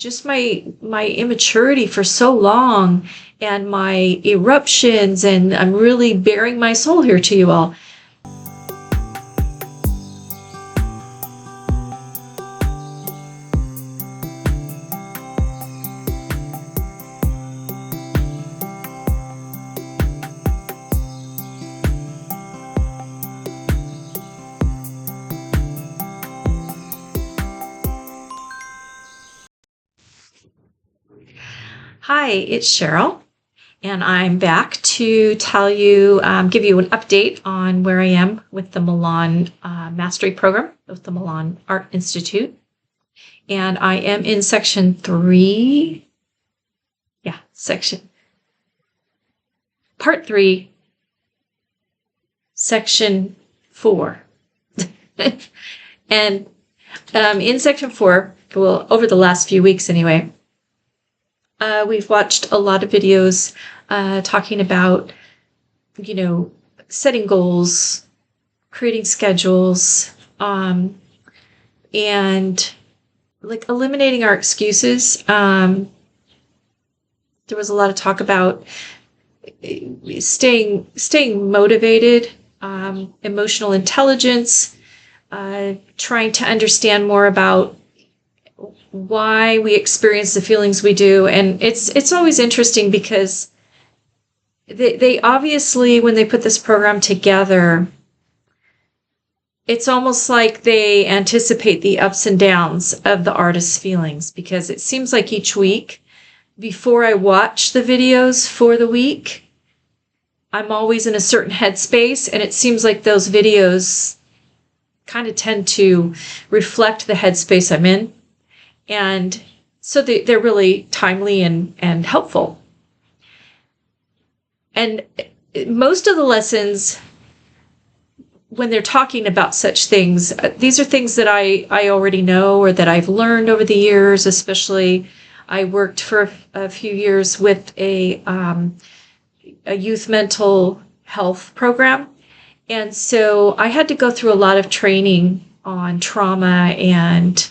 just my immaturity for so long and my eruptions, and I'm really bearing my soul here to you all. Hi, it's Cheryl, and I'm back to tell you, give you an update on where I am with the Milan Mastery Program with the Milan Art Institute. And I am in section 3. Yeah, part 3, section 4. And in section 4, well, over the last few weeks anyway, we've watched a lot of videos talking about, setting goals, creating schedules, and like eliminating our excuses. There was a lot of talk about staying motivated, emotional intelligence, trying to understand more about why we experience the feelings we do. And it's always interesting because they obviously, when they put this program together, it's almost like they anticipate the ups and downs of the artist's feelings, because it seems like each week before I watch the videos for the week, I'm always in a certain headspace, and it seems like those videos kind of tend to reflect the headspace I'm in. And so they're really timely and helpful. And most of the lessons, when they're talking about such things, these are things that I already know, or that I've learned over the years. Especially, I worked for a few years with a youth mental health program. And so I had to go through a lot of training on trauma and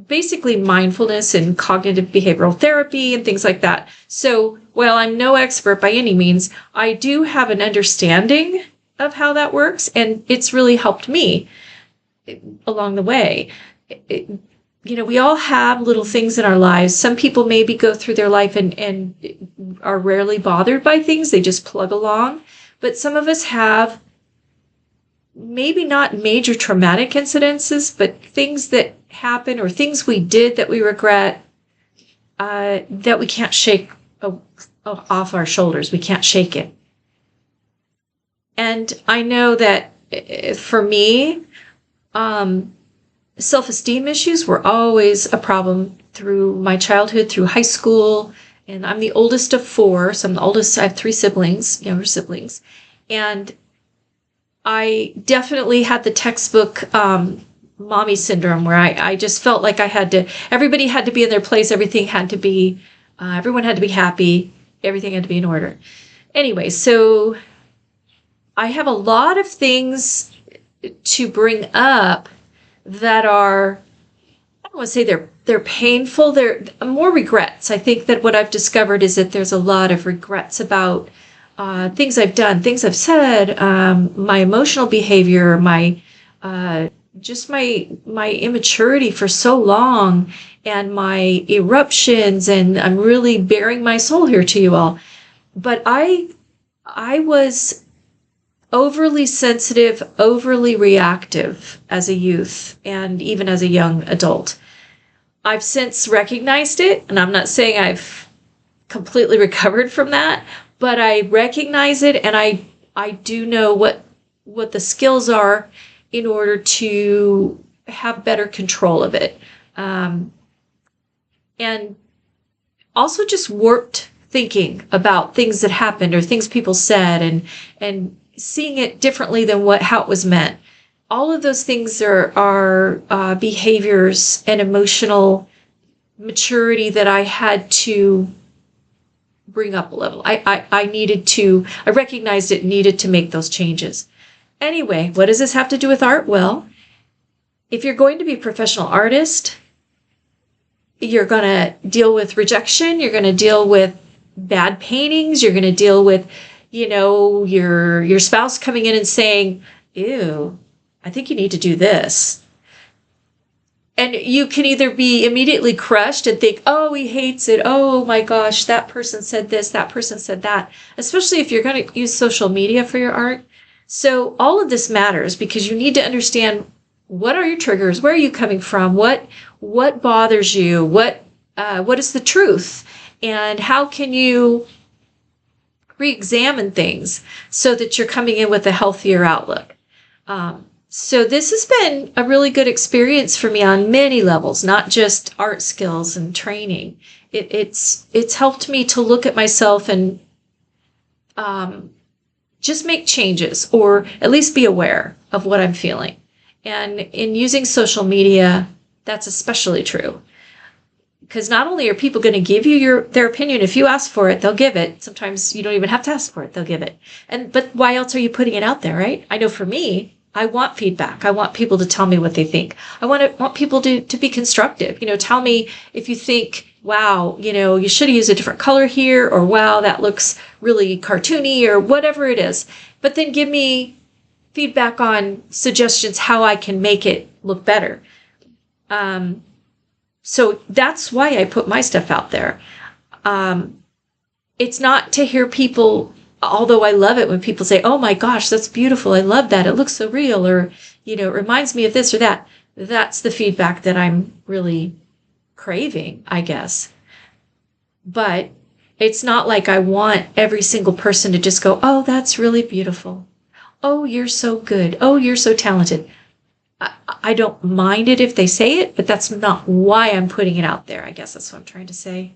basically mindfulness and cognitive behavioral therapy and things like that. So while I'm no expert by any means, I do have an understanding of how that works, and it's really helped me along the way. We all have little things in our lives. Some people maybe go through their life and are rarely bothered by things. They just plug along. But some of us have maybe not major traumatic incidences, but things that happen or things we did that we regret, that we can't shake off our shoulders. We can't shake it. And I know that for me, self-esteem issues were always a problem through my childhood, through high school. And I'm the oldest of 4, so I'm the oldest. I have 3 siblings, younger siblings. And I definitely had the textbook mommy syndrome, where I just felt like everybody had to be in their place. Everything had to be, everyone had to be happy. Everything had to be in order. Anyway, so I have a lot of things to bring up that are, I don't want to say they're painful. They're more regrets. I think that what I've discovered is that there's a lot of regrets about things I've done, things I've said, my emotional behavior, my immaturity for so long, and my eruptions, and I'm really bearing my soul here to you all. But I was overly sensitive, overly reactive as a youth, and even as a young adult. I've since recognized it, and I'm not saying I've completely recovered from that, but I recognize it, and I do know what the skills are in order to have better control of it. And also just warped thinking about things that happened or things people said, and seeing it differently than how it was meant. All of those things are behaviors and emotional maturity that I had to bring up a level. I recognized it needed to make those changes. Anyway, what does this have to do with art? Well, if you're going to be a professional artist, You're going to deal with rejection. You're going to deal with bad paintings. You're going to deal with, your spouse coming in and saying, ew, I think you need to do this. And you can either be immediately crushed and think, oh, he hates it. Oh my gosh, that person said this, that person said that, especially if you're going to use social media for your art. So all of this matters because you need to understand, what are your triggers? Where are you coming from? What bothers you? What is the truth? And how can you re-examine things so that you're coming in with a healthier outlook? So this has been a really good experience for me on many levels, not just art skills and training. It's helped me to look at myself and just make changes, or at least be aware of what I'm feeling. And in using social media, that's especially true. Because not only are people going to give you their opinion, if you ask for it, they'll give it. Sometimes you don't even have to ask for it, they'll give it. But why else are you putting it out there, right? I know for me, I want feedback. I want people to tell me what they think. I want people to be constructive. Tell me if you think, wow, you should have used a different color here, or wow, that looks really cartoony, or whatever it is. But then give me feedback on suggestions how I can make it look better. So that's why I put my stuff out there. It's not to hear people, although I love it when people say, oh my gosh, that's beautiful. I love that. It looks so real. Or, it reminds me of this or that. That's the feedback that I'm really craving, I guess. But it's not like I want every single person to just go, oh, that's really beautiful. Oh, you're so good. Oh, you're so talented. I don't mind it if they say it, but that's not why I'm putting it out there. I guess that's what I'm trying to say.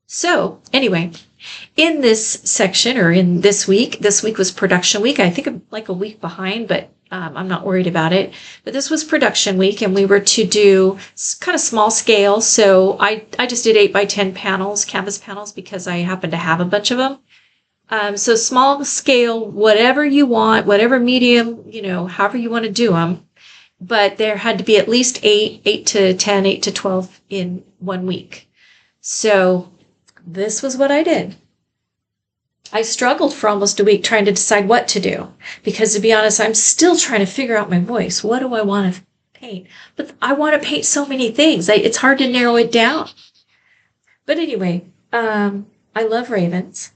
So anyway, in this section, or in this week was production week. I think I'm like a week behind, but I'm not worried about it. But this was production week, and we were to do kind of small scale. So I just did 8x10 panels, canvas panels, because I happen to have a bunch of them. So small scale, whatever you want, whatever medium, however you want to do them. But there had to be at least 8 to 10, 8 to 12 in 1 week. So this was what I did. I struggled for almost a week trying to decide what to do. Because to be honest, I'm still trying to figure out my voice. What do I want to paint? But I want to paint so many things. It's hard to narrow it down. But anyway, I love ravens,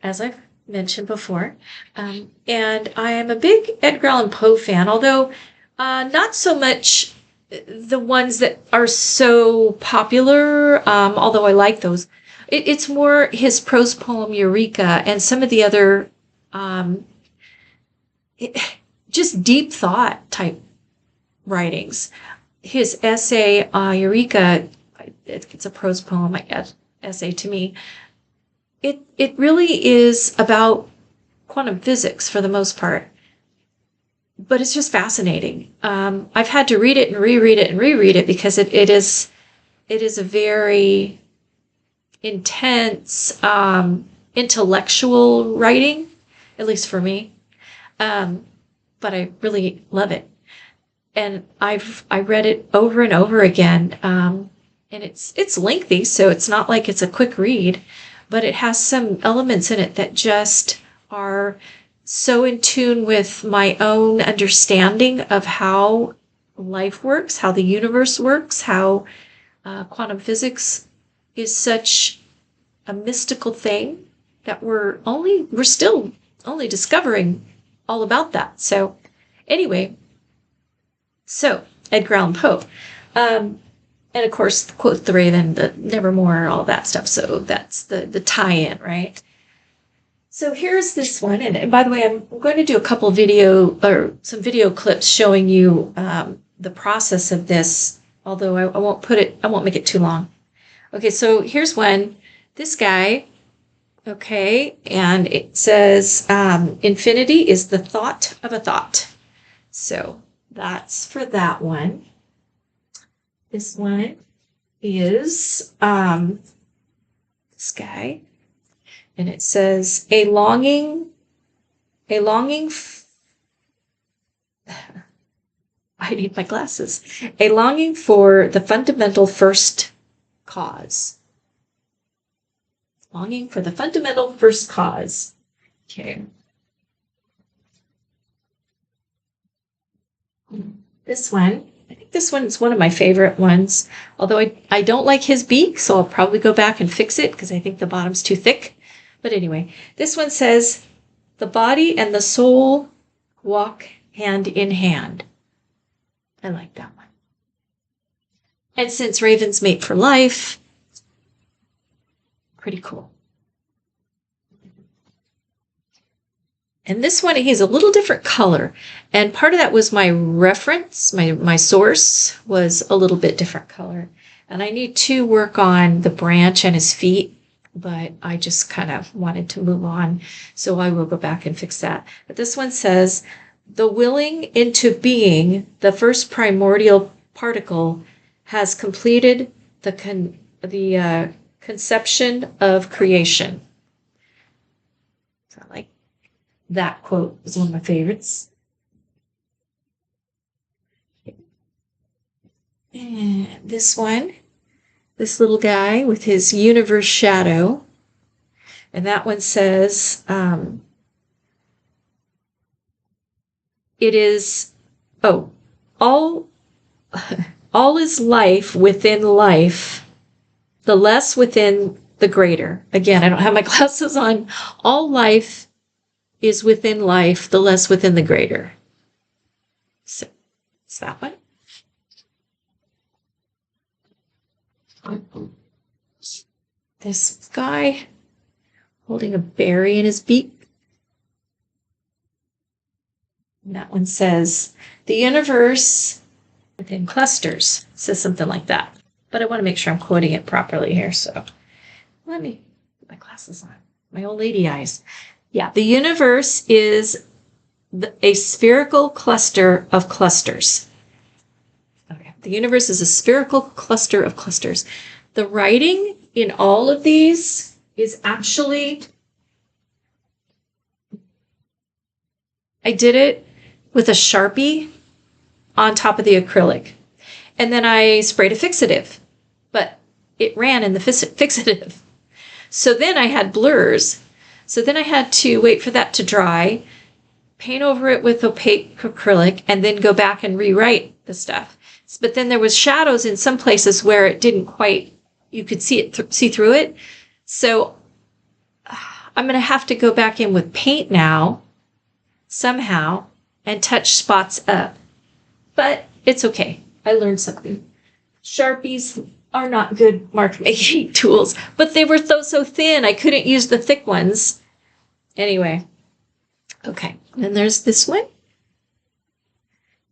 as I've mentioned before. And I am a big Edgar Allan Poe fan, although not so much the ones that are so popular, although I like those. It's more his prose poem Eureka and some of the other just deep thought type writings. His essay, Eureka, it's a prose poem, I guess, essay to me. It really is about quantum physics for the most part, but it's just fascinating. I've had to read it and reread it and reread it because it is a very intense, intellectual writing, at least for me. But I really love it, and I read it over and over again. And it's lengthy, so it's not like it's a quick read. But it has some elements in it that just are so in tune with my own understanding of how life works, how the universe works, how quantum physics is such a mystical thing that we're still only discovering all about that. So anyway, Edgar Allan Poe. And of course, quote the Raven, the Nevermore, all that stuff. So that's the tie-in, right? So here's this one. And by the way, I'm going to do a couple some video clips showing you the process of this, although I won't make it too long. Okay, so here's one. This guy, okay, and it says, infinity is the thought of a thought. So that's for that one. This one is this guy, and it says a longing I need my glasses. A longing for the fundamental first cause. Longing for the fundamental first cause. Okay. This one, I think this one is one of my favorite ones. Although I don't like his beak, so I'll probably go back and fix it because I think the bottom's too thick. But anyway, this one says, the body and the soul walk hand in hand. I like that one. And since ravens mate for life, pretty cool. And this one, he's a little different color. And part of that was my reference, my source was a little bit different color. And I need to work on the branch and his feet, but I just kind of wanted to move on. So I will go back and fix that. But this one says, the willing into being, the first primordial particle, has completed the conception of creation. So I like that quote, is one of my favorites. And this one, this little guy with his universe shadow. And that one says, it is, all is life within life, the less within the greater. Again, I don't have my glasses on. All life is within life, the less within the greater. So it's that one. This guy holding a berry in his beak. And that one says, the universe within clusters. It says something like that. But I want to make sure I'm quoting it properly here. So let me put my glasses on. My old lady eyes. Yeah, the universe is a spherical cluster of clusters. Okay, the universe is a spherical cluster of clusters. The writing in all of these is actually, I did it with a Sharpie on top of the acrylic. And then I sprayed a fixative, but it ran in the fixative. So then I had blurs. So then I had to wait for that to dry, paint over it with opaque acrylic, and then go back and rewrite the stuff. But then there was shadows in some places where it didn't quite, you could see through it. So I'm going to have to go back in with paint now, somehow, and touch spots up. But it's okay. I learned something. Sharpies are not good mark making tools, but they were so thin I couldn't use the thick ones. Anyway, okay. And there's this one.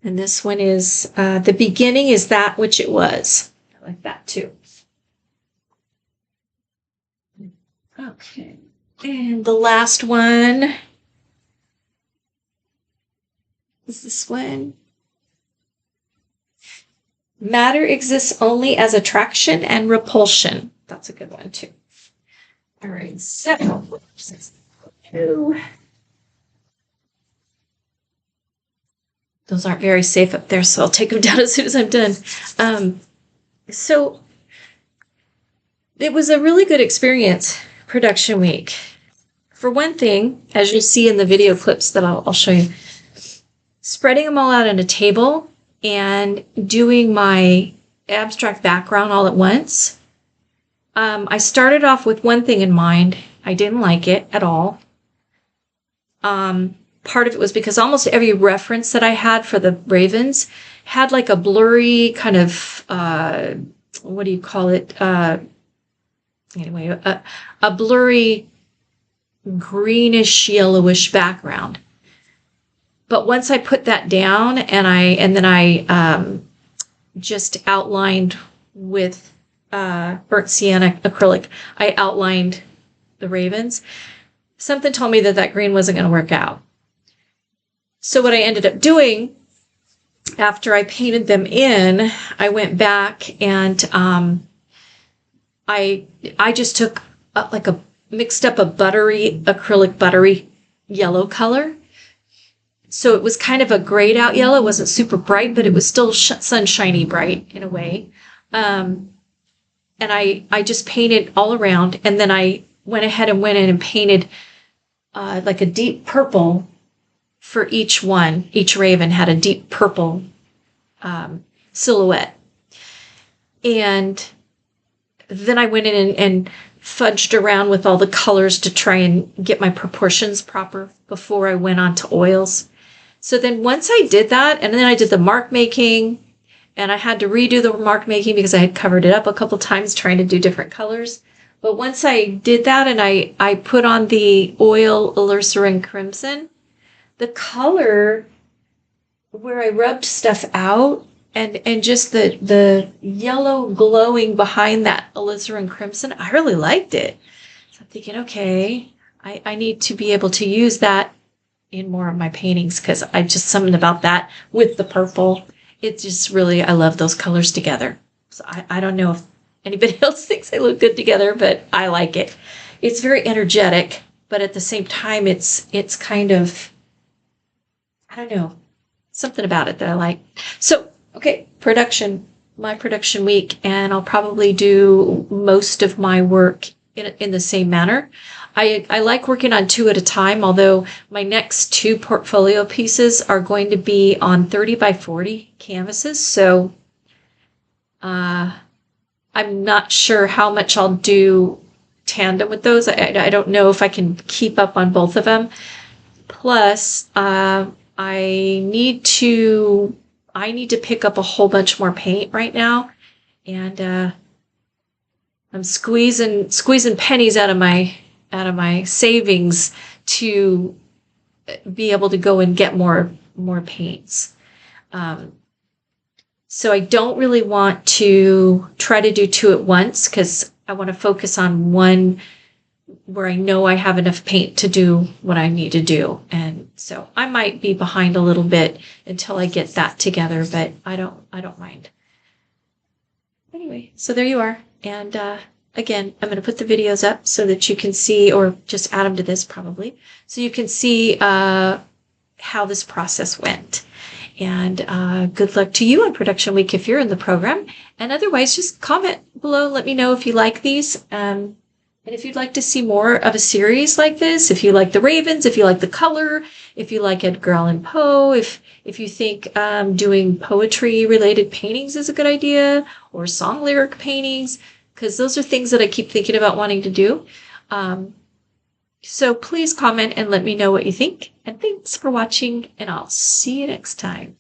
And this one is, the beginning is that which it was. I like that too. Okay. And the last one is this one. Matter exists only as attraction and repulsion. That's a good one too. All right, so those aren't very safe up there, so I'll take them down as soon as I'm done. So it was a really good experience, production week. For one thing, as you see in the video clips that I'll show you, spreading them all out on a table and doing my abstract background all at once. I started off with one thing in mind. I didn't like it at all. Part of it was because almost every reference that I had for the ravens had like a blurry kind of, what do you call it? Anyway, a blurry greenish yellowish background. But once I put that down and then I just outlined with burnt sienna acrylic, I outlined the ravens. Something told me that green wasn't going to work out. So what I ended up doing after I painted them in, I went back and I just took mixed up a buttery acrylic buttery yellow color. So it was kind of a grayed out yellow. It wasn't super bright, but it was still sunshiny bright in a way. And I just painted all around, and then I went ahead and went in and painted like a deep purple for each one. Each raven had a deep purple silhouette. And then I went in and fudged around with all the colors to try and get my proportions proper before I went on to oils. So then once I did that, and then I did the mark making, and I had to redo the mark making because I had covered it up a couple times trying to do different colors. But once I did that and I put on the oil alizarin crimson, the color where I rubbed stuff out and just the yellow glowing behind that alizarin crimson, I really liked it. So I'm thinking, okay, I need to be able to use that in more of my paintings because I just something about that with the purple. It just really, I love those colors together. So I don't know if anybody else thinks they look good together, but I like it. It's very energetic, but at the same time, it's kind of, I don't know, something about it that I like. So, okay, my production week, and I'll probably do most of my work in the same manner. I like working on 2 at a time, although my next 2 portfolio pieces are going to be on 30 by 40 canvases. So I'm not sure how much I'll do tandem with those. I don't know if I can keep up on both of them. Plus, I need to pick up a whole bunch more paint right now, and I'm squeezing pennies out of my savings to be able to go and get more paints. So I don't really want to try to do 2 at once because I want to focus on one where I know I have enough paint to do what I need to do. And so I might be behind a little bit until I get that together, but I don't mind. Anyway, so there you are. And again, I'm going to put the videos up so that you can see, or just add them to this probably, so you can see how this process went. And good luck to you on production week if you're in the program. And otherwise, just comment below. Let me know if you like these. And if you'd like to see more of a series like this, if you like the Ravens, if you like the color, if you like Edgar Allan Poe, if you think doing poetry-related paintings is a good idea, or song lyric paintings, because those are things that I keep thinking about wanting to do. So please comment and let me know what you think. And thanks for watching, and I'll see you next time.